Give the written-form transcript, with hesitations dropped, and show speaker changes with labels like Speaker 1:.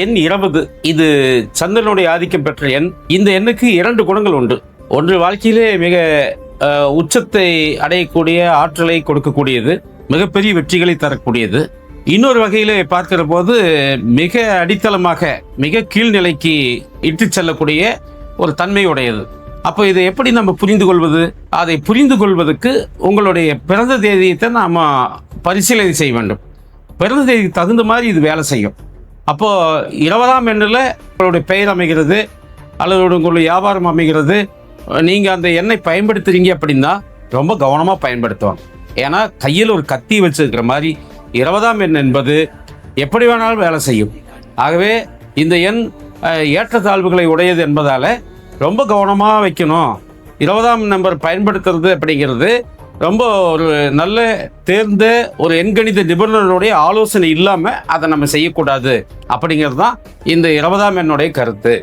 Speaker 1: எண் 20 இது சந்திரனுடைய ஆதிக்கம் பெற்ற எண். இந்த எண்ணுக்கு 2 குணங்கள் உண்டு. ஒன்று, வாழ்க்கையிலே மிக உச்சத்தை அடையக்கூடிய ஆற்றலை கொடுக்கக்கூடியது, மிகப்பெரிய வெற்றிகளை தரக்கூடியது. இன்னொரு வகையிலே பார்க்கிற போது மிக அடித்தளமாக மிக கீழ்நிலைக்கு இட்டு செல்லக்கூடிய ஒரு தன்மையுடையது. அப்போ இதை எப்படி நம்ம புரிந்து கொள்வது? அதை புரிந்து கொள்வதற்கு உங்களுடைய பிறந்த தேதியத்தை நாம் பரிசீலனை செய்ய வேண்டும். பிறந்த தேதிக்கு தகுந்த மாதிரி இது வேலை செய்யும். அப்போது 20ஆம் எண்ணில் உங்களுடைய பெயர் அமைகிறது அல்லது உங்களுடைய வியாபாரம் அமைகிறது. நீங்கள் அந்த எண்ணை பயன்படுத்துகிறீங்க அப்படின்னா ரொம்ப கவனமாக பயன்படுத்துவாங்க. ஏன்னா கையில் ஒரு கத்தி வச்சுருக்கிற மாதிரி 20ஆம் எண் என்பது எப்படி வேணாலும் வேலை செய்யும். ஆகவே இந்த எண் ஏற்றத்தாழ்வுகளை உடையது என்பதால் ரொம்ப கவனமாக வைக்கணும். 20ஆம் நம்பர் பயன்படுத்துறது அப்படிங்கிறது ரொம்ப ஒரு நல்ல தேர்ந்த ஒரு எண்கணித நிபுணருடைய ஆலோசனை இல்லாமல் அதை நம்ம செய்யக்கூடாது அப்படிங்கிறது தான் இந்த 20ஆம் எண்ணுடைய கருத்து.